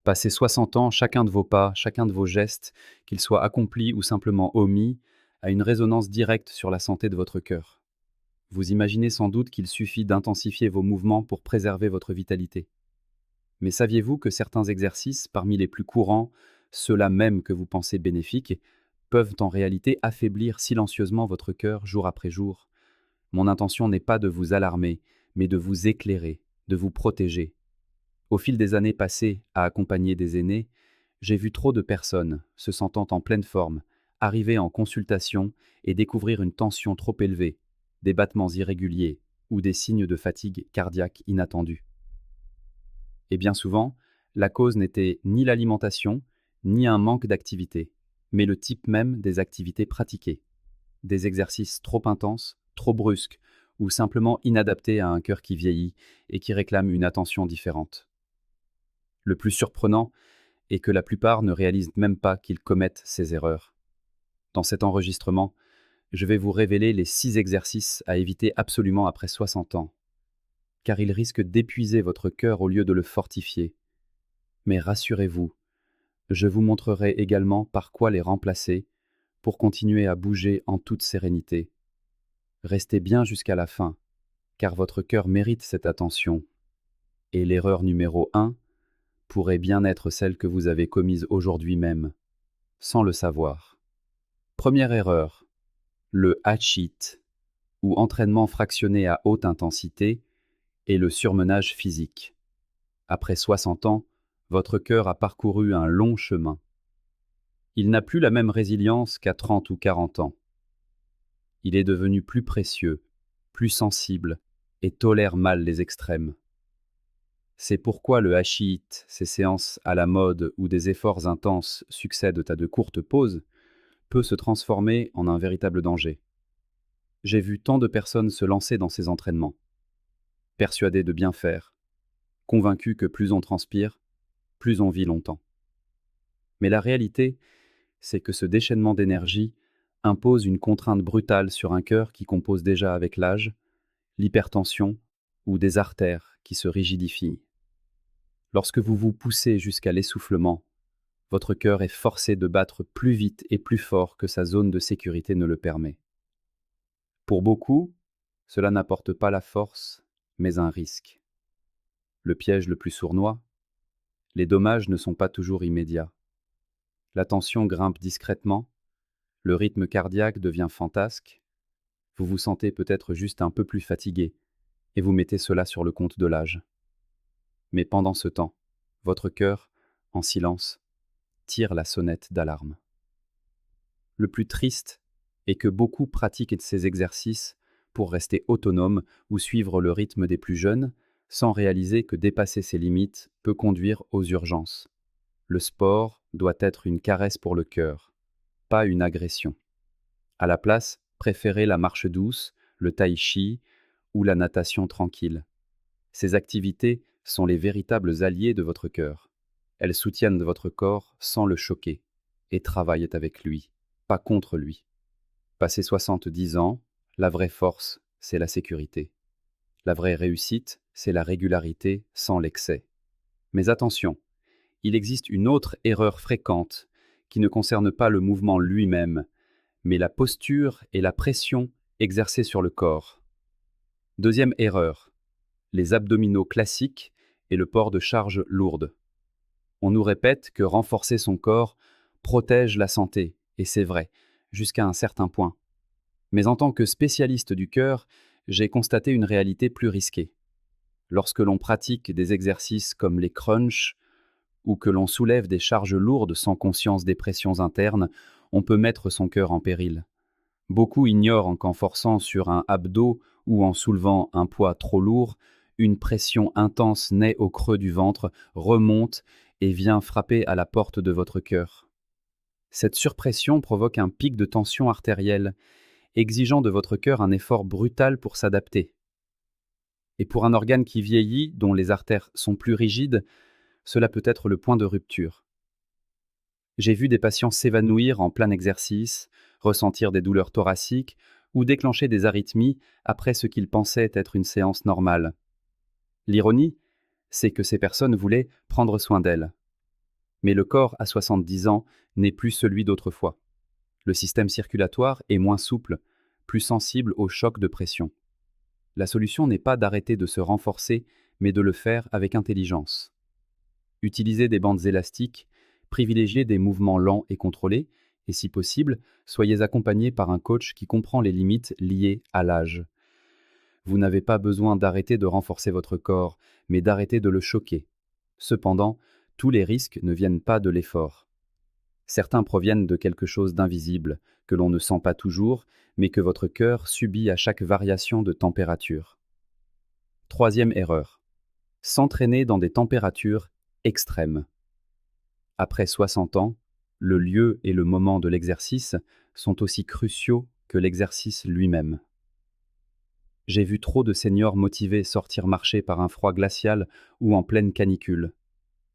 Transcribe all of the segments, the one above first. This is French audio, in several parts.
Passé 60 ans, chacun de vos pas, chacun de vos gestes, qu'ils soient accomplis ou simplement omis, a une résonance directe sur la santé de votre cœur. Vous imaginez sans doute qu'il suffit d'intensifier vos mouvements pour préserver votre vitalité. Mais saviez-vous que certains exercices, parmi les plus courants, ceux-là même que vous pensez bénéfiques, peuvent en réalité affaiblir silencieusement votre cœur jour après jour? Mon intention n'est pas de vous alarmer, mais de vous éclairer, de vous protéger. Au fil des années passées à accompagner des aînés, j'ai vu trop de personnes, se sentant en pleine forme, arriver en consultation et découvrir une tension trop élevée, des battements irréguliers ou des signes de fatigue cardiaque inattendus. Et bien souvent, la cause n'était ni l'alimentation, ni un manque d'activité, mais le type même des activités pratiquées. Des exercices trop intenses, trop brusques, ou simplement inadaptés à un cœur qui vieillit et qui réclame une attention différente. Le plus surprenant est que la plupart ne réalisent même pas qu'ils commettent ces erreurs. Dans cet enregistrement, je vais vous révéler les 6 exercices à éviter absolument après 60 ans, car ils risquent d'épuiser votre cœur au lieu de le fortifier. Mais rassurez-vous, je vous montrerai également par quoi les remplacer pour continuer à bouger en toute sérénité. Restez bien jusqu'à la fin, car votre cœur mérite cette attention. Et l'erreur numéro 1 pourrait bien être celle que vous avez commise aujourd'hui même, sans le savoir. Première erreur, le HIIT, ou entraînement fractionné à haute intensité, et le surmenage physique. Après 60 ans, votre cœur a parcouru un long chemin. Il n'a plus la même résilience qu'à 30 ou 40 ans. Il est devenu plus précieux, plus sensible, et tolère mal les extrêmes. C'est pourquoi le HIIT, ces séances à la mode où des efforts intenses succèdent à de courtes pauses, peut se transformer en un véritable danger. J'ai vu tant de personnes se lancer dans ces entraînements, persuadées de bien faire, convaincues que plus on transpire, plus on vit longtemps. Mais la réalité, c'est que ce déchaînement d'énergie impose une contrainte brutale sur un cœur qui compose déjà avec l'âge, l'hypertension ou des artères qui se rigidifient. Lorsque vous vous poussez jusqu'à l'essoufflement, votre cœur est forcé de battre plus vite et plus fort que sa zone de sécurité ne le permet. Pour beaucoup, cela n'apporte pas la force, mais un risque. Le piège le plus sournois, les dommages ne sont pas toujours immédiats. La tension grimpe discrètement, le rythme cardiaque devient fantasque, vous vous sentez peut-être juste un peu plus fatigué, et vous mettez cela sur le compte de l'âge. Mais pendant ce temps, votre cœur, en silence, tire la sonnette d'alarme. Le plus triste est que beaucoup pratiquent ces exercices pour rester autonomes ou suivre le rythme des plus jeunes, sans réaliser que dépasser ces limites peut conduire aux urgences. Le sport doit être une caresse pour le cœur, pas une agression. À la place, préférez la marche douce, le tai chi ou la natation tranquille. Ces activités sont les véritables alliés de votre cœur. Elles soutiennent votre corps sans le choquer et travaillent avec lui, pas contre lui. Passé 70 ans, la vraie force, c'est la sécurité. La vraie réussite, c'est la régularité sans l'excès. Mais attention, il existe une autre erreur fréquente qui ne concerne pas le mouvement lui-même, mais la posture et la pression exercées sur le corps. Deuxième erreur, les abdominaux classiques et le port de charges lourdes. On nous répète que renforcer son corps protège la santé, et c'est vrai, jusqu'à un certain point. Mais en tant que spécialiste du cœur, j'ai constaté une réalité plus risquée. Lorsque l'on pratique des exercices comme les crunchs ou que l'on soulève des charges lourdes sans conscience des pressions internes, on peut mettre son cœur en péril. Beaucoup ignorent qu'en forçant sur un abdos ou en soulevant un poids trop lourd, une pression intense naît au creux du ventre, remonte et vient frapper à la porte de votre cœur. Cette surpression provoque un pic de tension artérielle, exigeant de votre cœur un effort brutal pour s'adapter. Et pour un organe qui vieillit, dont les artères sont plus rigides, cela peut être le point de rupture. J'ai vu des patients s'évanouir en plein exercice, ressentir des douleurs thoraciques ou déclencher des arythmies après ce qu'ils pensaient être une séance normale. L'ironie, c'est que ces personnes voulaient prendre soin d'elles. Mais le corps à 70 ans n'est plus celui d'autrefois. Le système circulatoire est moins souple, plus sensible aux chocs de pression. La solution n'est pas d'arrêter de se renforcer, mais de le faire avec intelligence. Utilisez des bandes élastiques, privilégiez des mouvements lents et contrôlés, et si possible, soyez accompagné par un coach qui comprend les limites liées à l'âge. Vous n'avez pas besoin d'arrêter de renforcer votre corps, mais d'arrêter de le choquer. Cependant, tous les risques ne viennent pas de l'effort. Certains proviennent de quelque chose d'invisible, que l'on ne sent pas toujours, mais que votre cœur subit à chaque variation de température. Troisième erreur. S'entraîner dans des températures extrêmes. Après 60 ans, le lieu et le moment de l'exercice sont aussi cruciaux que l'exercice lui-même. J'ai vu trop de seniors motivés sortir marcher par un froid glacial ou en pleine canicule,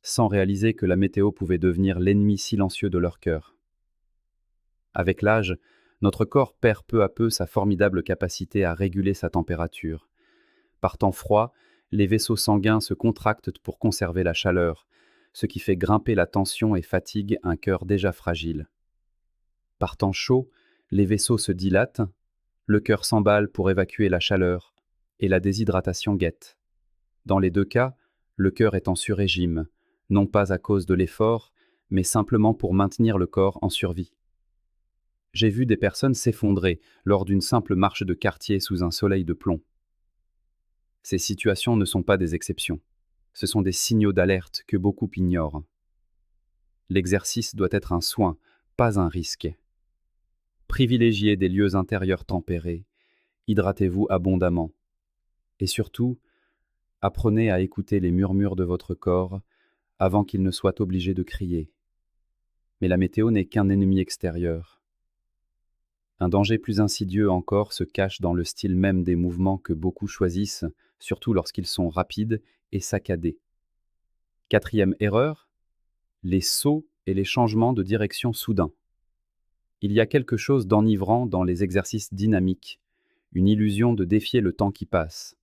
sans réaliser que la météo pouvait devenir l'ennemi silencieux de leur cœur. Avec l'âge, notre corps perd peu à peu sa formidable capacité à réguler sa température. Par temps froid, les vaisseaux sanguins se contractent pour conserver la chaleur, ce qui fait grimper la tension et fatigue un cœur déjà fragile. Par temps chaud, les vaisseaux se dilatent, le cœur s'emballe pour évacuer la chaleur, et la déshydratation guette. Dans les deux cas, le cœur est en sur-régime, non pas à cause de l'effort, mais simplement pour maintenir le corps en survie. J'ai vu des personnes s'effondrer lors d'une simple marche de quartier sous un soleil de plomb. Ces situations ne sont pas des exceptions. Ce sont des signaux d'alerte que beaucoup ignorent. L'exercice doit être un soin, pas un risque. Privilégiez des lieux intérieurs tempérés, hydratez-vous abondamment. Et surtout, apprenez à écouter les murmures de votre corps avant qu'il ne soit obligé de crier. Mais la météo n'est qu'un ennemi extérieur. Un danger plus insidieux encore se cache dans le style même des mouvements que beaucoup choisissent, surtout lorsqu'ils sont rapides et saccadés. Quatrième erreur, les sauts et les changements de direction soudains. Il y a quelque chose d'enivrant dans les exercices dynamiques, une illusion de défier le temps qui passe.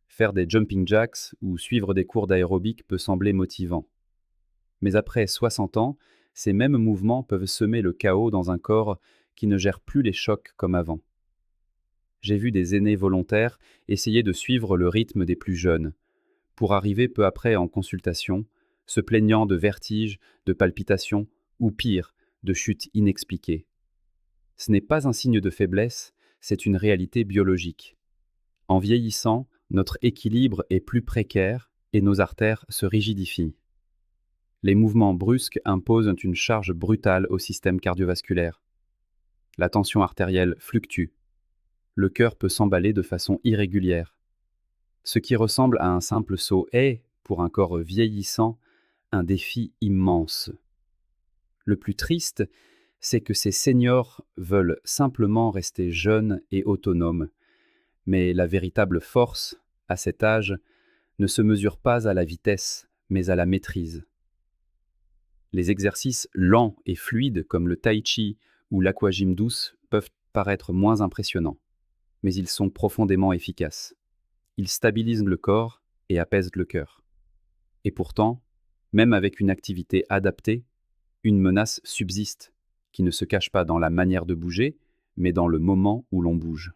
Faire des jumping jacks ou suivre des cours d'aérobic peut sembler motivant. Mais après 60 ans, ces mêmes mouvements peuvent semer le chaos dans un corps qui ne gère plus les chocs comme avant. J'ai vu des aînés volontaires essayer de suivre le rythme des plus jeunes, pour arriver peu après en consultation, se plaignant de vertiges, de palpitations, ou pire, de chutes inexpliquées. Ce n'est pas un signe de faiblesse, c'est une réalité biologique. En vieillissant, notre équilibre est plus précaire et nos artères se rigidifient. Les mouvements brusques imposent une charge brutale au système cardiovasculaire. La tension artérielle fluctue. Le cœur peut s'emballer de façon irrégulière. Ce qui ressemble à un simple saut est, pour un corps vieillissant, un défi immense. Le plus triste, c'est que ces seniors veulent simplement rester jeunes et autonomes. Mais la véritable force, à cet âge, ne se mesure pas à la vitesse, mais à la maîtrise. Les exercices lents et fluides comme le tai chi ou l'aquagym douce peuvent paraître moins impressionnants, mais ils sont profondément efficaces. Ils stabilisent le corps et apaisent le cœur. Et pourtant, même avec une activité adaptée, une menace subsiste, qui ne se cache pas dans la manière de bouger, mais dans le moment où l'on bouge.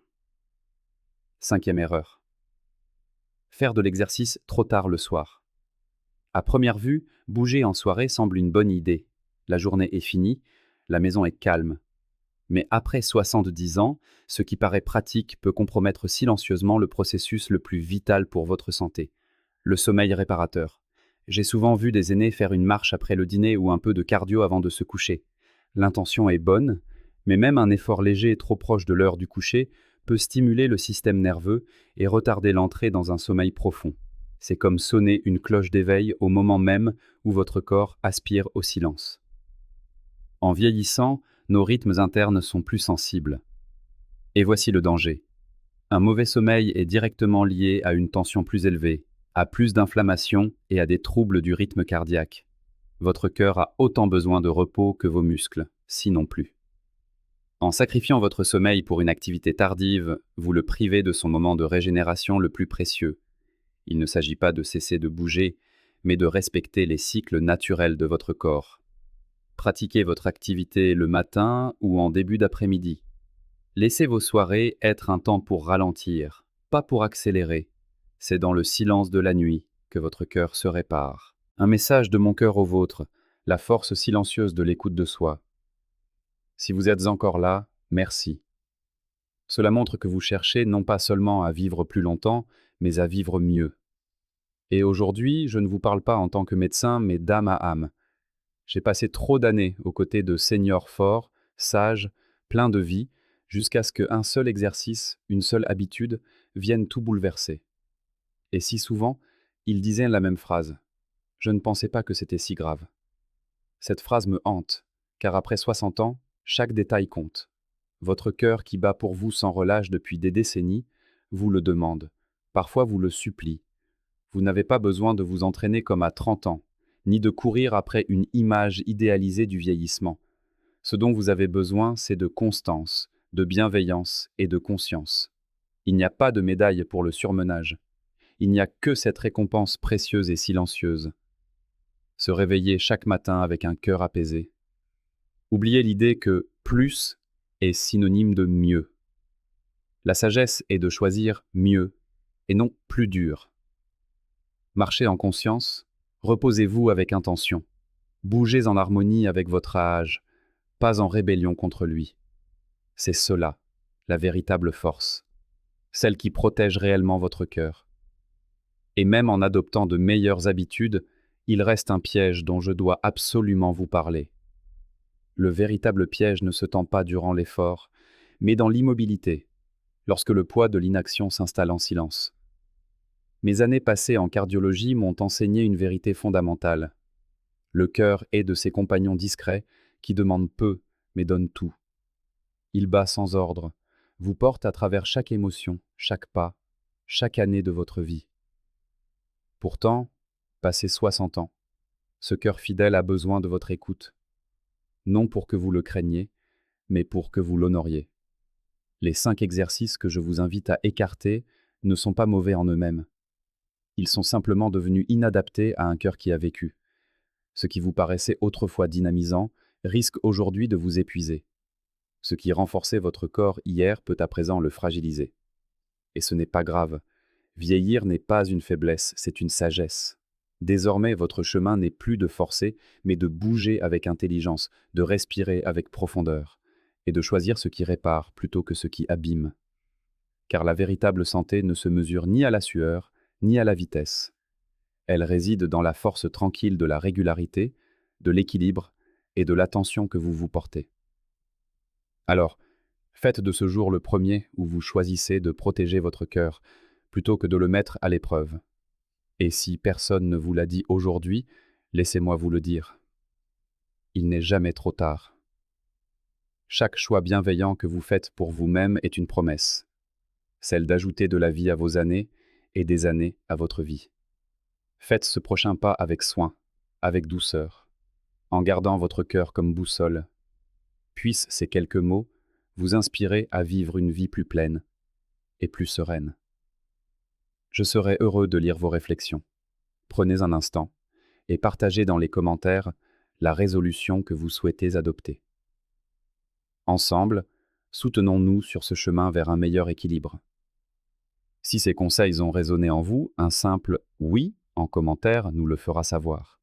Cinquième erreur. Faire de l'exercice trop tard le soir. À première vue, bouger en soirée semble une bonne idée. La journée est finie, la maison est calme. Mais après 70 ans, ce qui paraît pratique peut compromettre silencieusement le processus le plus vital pour votre santé, le sommeil réparateur. J'ai souvent vu des aînés faire une marche après le dîner ou un peu de cardio avant de se coucher. L'intention est bonne, mais même un effort léger trop proche de l'heure du coucher peut stimuler le système nerveux et retarder l'entrée dans un sommeil profond. C'est comme sonner une cloche d'éveil au moment même où votre corps aspire au silence. En vieillissant, nos rythmes internes sont plus sensibles. Et voici le danger. Un mauvais sommeil est directement lié à une tension plus élevée, à plus d'inflammation et à des troubles du rythme cardiaque. Votre cœur a autant besoin de repos que vos muscles, sinon plus. En sacrifiant votre sommeil pour une activité tardive, vous le privez de son moment de régénération le plus précieux. Il ne s'agit pas de cesser de bouger, mais de respecter les cycles naturels de votre corps. Pratiquez votre activité le matin ou en début d'après-midi. Laissez vos soirées être un temps pour ralentir, pas pour accélérer. C'est dans le silence de la nuit que votre cœur se répare. Un message de mon cœur au vôtre, la force silencieuse de l'écoute de soi. Si vous êtes encore là, merci. Cela montre que vous cherchez non pas seulement à vivre plus longtemps, mais à vivre mieux. Et aujourd'hui, je ne vous parle pas en tant que médecin, mais d'âme à âme. J'ai passé trop d'années aux côtés de seniors forts, sages, pleins de vie, jusqu'à ce qu'un seul exercice, une seule habitude, vienne tout bouleverser. Et si souvent, ils disaient la même phrase. Je ne pensais pas que c'était si grave. Cette phrase me hante, car après 60 ans, chaque détail compte. Votre cœur qui bat pour vous sans relâche depuis des décennies, vous le demande. Parfois vous le supplie. Vous n'avez pas besoin de vous entraîner comme à 30 ans, ni de courir après une image idéalisée du vieillissement. Ce dont vous avez besoin, c'est de constance, de bienveillance et de conscience. Il n'y a pas de médaille pour le surmenage. Il n'y a que cette récompense précieuse et silencieuse. Se réveiller chaque matin avec un cœur apaisé. Oubliez l'idée que plus est synonyme de mieux. La sagesse est de choisir mieux et non plus dur. Marchez en conscience, reposez-vous avec intention. Bougez en harmonie avec votre âge, pas en rébellion contre lui. C'est cela, la véritable force, celle qui protège réellement votre cœur. Et même en adoptant de meilleures habitudes, il reste un piège dont je dois absolument vous parler. Le véritable piège ne se tend pas durant l'effort, mais dans l'immobilité, lorsque le poids de l'inaction s'installe en silence. Mes années passées en cardiologie m'ont enseigné une vérité fondamentale. Le cœur est de ces compagnons discrets qui demandent peu, mais donnent tout. Il bat sans ordre, vous porte à travers chaque émotion, chaque pas, chaque année de votre vie. Pourtant, passé 60 ans, ce cœur fidèle a besoin de votre écoute. Non pour que vous le craigniez, mais pour que vous l'honoriez. Les 5 exercices que je vous invite à écarter ne sont pas mauvais en eux-mêmes. Ils sont simplement devenus inadaptés à un cœur qui a vécu. Ce qui vous paraissait autrefois dynamisant risque aujourd'hui de vous épuiser. Ce qui renforçait votre corps hier peut à présent le fragiliser. Et ce n'est pas grave. Vieillir n'est pas une faiblesse, c'est une sagesse. Désormais, votre chemin n'est plus de forcer, mais de bouger avec intelligence, de respirer avec profondeur, et de choisir ce qui répare plutôt que ce qui abîme. Car la véritable santé ne se mesure ni à la sueur, ni à la vitesse. Elle réside dans la force tranquille de la régularité, de l'équilibre et de l'attention que vous vous portez. Alors, faites de ce jour le premier où vous choisissez de protéger votre cœur, plutôt que de le mettre à l'épreuve. Et si personne ne vous l'a dit aujourd'hui, laissez-moi vous le dire. Il n'est jamais trop tard. Chaque choix bienveillant que vous faites pour vous-même est une promesse, celle d'ajouter de la vie à vos années et des années à votre vie. Faites ce prochain pas avec soin, avec douceur, en gardant votre cœur comme boussole. Puissent ces quelques mots vous inspirer à vivre une vie plus pleine et plus sereine. Je serai heureux de lire vos réflexions. Prenez un instant et partagez dans les commentaires la résolution que vous souhaitez adopter. Ensemble, soutenons-nous sur ce chemin vers un meilleur équilibre. Si ces conseils ont résonné en vous, un simple « oui » en commentaire nous le fera savoir.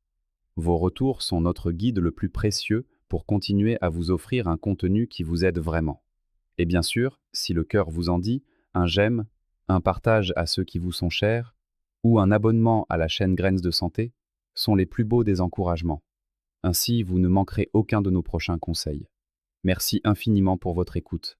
Vos retours sont notre guide le plus précieux pour continuer à vous offrir un contenu qui vous aide vraiment. Et bien sûr, si le cœur vous en dit, un j'aime, un partage à ceux qui vous sont chers, ou un abonnement à la chaîne Graines de Santé sont les plus beaux des encouragements. Ainsi, vous ne manquerez aucun de nos prochains conseils. Merci infiniment pour votre écoute.